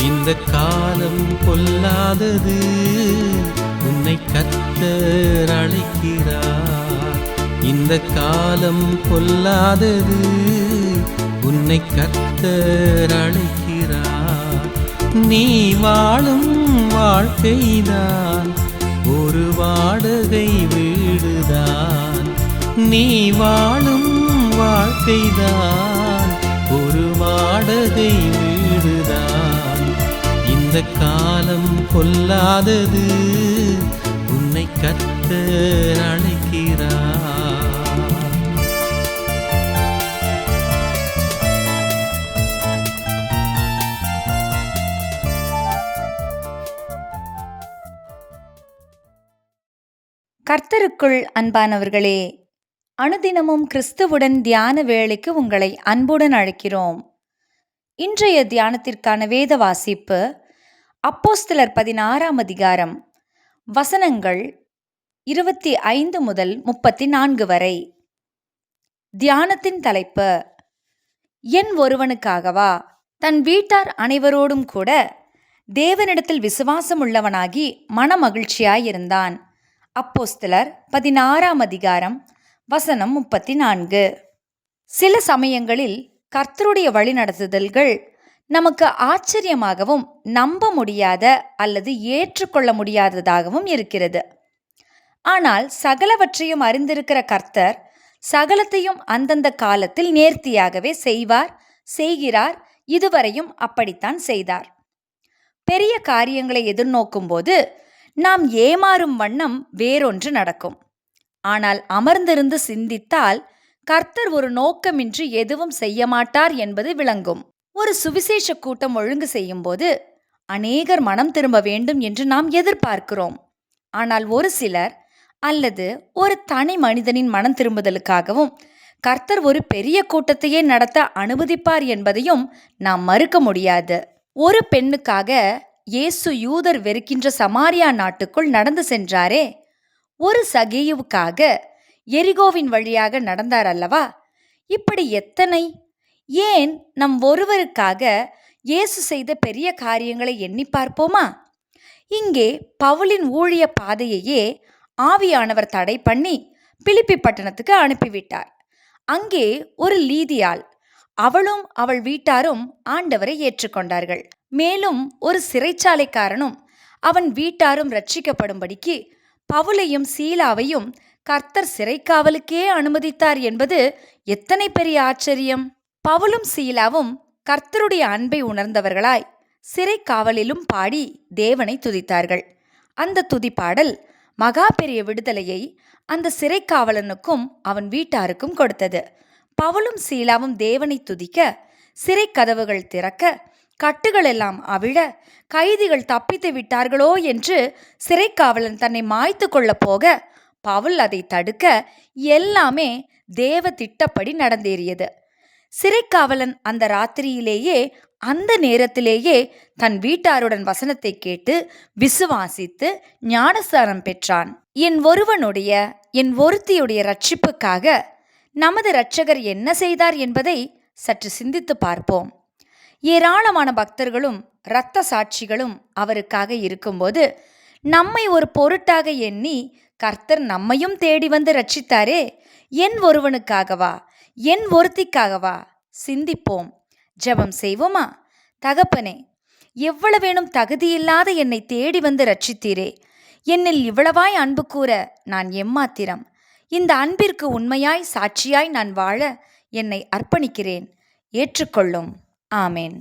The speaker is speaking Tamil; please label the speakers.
Speaker 1: இந்த காலம் பொல்லாதது, உன்னை கர்த்தர் அழைக்கிறார். இந்த காலம் பொல்லாதது, உன்னை கர்த்தர் அழைக்கிறார். நீ வாழும் வாழ்க்கைதான் ஒரு வாடகை வீடுதான். நீ வாழும் வாழ்க்கைதான் ஒரு வாடகை வீடுதான். இந்த காலம் பொல்லாதது, உன்னை கர்த்தர் அழைக்கிறார்.
Speaker 2: கர்த்தருக்குள் அன்பானவர்களே, அனுதினமும் கிறிஸ்துவுடன் தியான வேளைக்கு உங்களை அன்புடன் அழைக்கிறோம். இன்றைய தியானத்திற்கான வேத வாசிப்பு அப்போஸ்தலர் 16ஆம் அதிகாரம், வசனங்கள் 25 முதல் 34 வரை. தியானத்தின் தலைப்பு, என் ஒருவனுக்காகவா? தன் வீட்டார் அனைவரோடும் கூட தேவனிடத்தில் விசுவாசம் உள்ளவனாகி மனமகிழ்ச்சியாயிருந்தான். அப்போஸ்தலர் 16ஆம் அதிகாரம், வசனம் 34. சில சமயங்களில் கர்த்தருடைய வழிநடத்துதல்கள் நமக்கு ஆச்சரியமாகவும் நம்ப முடியாத அல்லது ஏற்றுக்கொள்ள முடியாததாகவும் இருக்கிறது. ஆனால் சகலவற்றையும் அறிந்திருக்கிற கர்த்தர் சகலத்தையும் அந்தந்த காலத்தில் நேர்த்தியாகவே செய்கிறார். இதுவரையும் அப்படித்தான் செய்தார். பெரிய காரியங்களை எதிர்நோக்கும் போது நாம் ஏமாறும் வண்ணம் வேறொன்று நடக்கும். ஆனால் அமர்ந்திருந்து சிந்தித்தால் கர்த்தர் ஒரு நோக்கமின்றி எதுவும் செய்ய மாட்டார் என்பது விளங்கும். ஒரு சுவிசேஷ கூட்டம் ஒழுங்கு செய்யும் போது அநேகர் மனம் திரும்ப வேண்டும் என்று நாம் எதிர்பார்க்கிறோம். ஆனால் ஒரு சிலர் அல்லது ஒரு தனி மனிதனின் மனம் திரும்புதலுக்காகவும் கர்த்தர் ஒரு பெரிய கூட்டத்தையே நடத்த அனுமதிப்பார் என்பதையும் நாம் மறுக்க முடியாது. ஒரு பெண்ணுக்காக இயேசு யூதர் வெறுக்கின்ற சமாரியா நாட்டுக்குள் நடந்து சென்றாரே, ஒரு சகேயுவுக்காக எரிகோவின் வழியாக நடந்தார் அல்லவா? இப்படி எத்தனை! ஏன் நம் ஒருவருக்காக இயேசு செய்த பெரிய காரியங்களை எண்ணி பார்ப்போமா? இங்கே பவுலின் ஊழிய பாதையையே ஆவியானவர் தடை பண்ணி பிலிப்பி பட்டணத்துக்கு அனுப்பிவிட்டார். அங்கே ஒரு லீதியாள், அவளும் அவள் வீட்டாரும் ஆண்டவரை ஏற்றுக்கொண்டார்கள். மேலும் ஒரு சிறைச்சாலைக்காரனும் அவன் வீட்டாரும் ரட்சிக்கப்படும்படிக்கு பவுலையும் சீலாவையும் கர்த்தர் சிறைக்காவலுக்கே அனுமதித்தார் என்பது எத்தனை பெரிய ஆச்சரியம்! பவுலும் சீலாவும் கர்த்தருடைய அன்பை உணர்ந்தவர்களாய் சிறைக்காவலிலும் பாடி தேவனை துதித்தார்கள். அந்த துதிப்பாடல் மகா பெரிய விடுதலையை அந்த சிறைக்காவலனுக்கும் அவன் வீட்டாருக்கும் கொடுத்தது. பவுலும் சீலாவும் தேவனை துதிக்க, சிறை கதவுகள் திறக்க, கட்டுகள் எல்லாம் அவிழ, கைதிகள் தப்பித்து விட்டார்களோ என்று சிறைக்காவலன் தன்னை மாய்த்து கொள்ள போக பவுல் அதை தடுக்க, எல்லாமே தேவ திட்டப்படி நடந்தேறியது. சிறைக்காவலன் அந்த ராத்திரியிலேயே, அந்த நேரத்திலேயே தன் வீட்டாருடன் வசனத்தை கேட்டு விசுவாசித்து ஞானஸ்நானம் பெற்றான். என் ஒருத்தியுடைய ரட்சிப்புக்காக நமது இரட்சகர் என்ன செய்தார் என்பதை சற்று சிந்தித்து பார்ப்போம். ஏராளமான பக்தர்களும் இரத்த சாட்சிகளும் அவருக்காக இருக்கும்போது நம்மை ஒரு பொருட்டாக எண்ணி கர்த்தர் நம்மையும் தேடி வந்து ரட்சித்தாரே. என் ஒருவனுக்காகவா? என் ஒருத்திக்காகவா? சிந்திப்போம். ஜெபம் செய்வோமா? தகப்பனே, எவ்வளவேனும் தகுதியில்லாத என்னை தேடி வந்து ரட்சித்தீரே. என்னில் இவ்வளவாய் அன்பு கூற நான் எம்மாத்திரம். இந்த அன்பிற்கு உண்மையாய் சாட்சியாய் நான் வாழ என்னை அர்ப்பணிக்கிறேன். ஏற்றுக்கொள்ளும். ஆமேன்.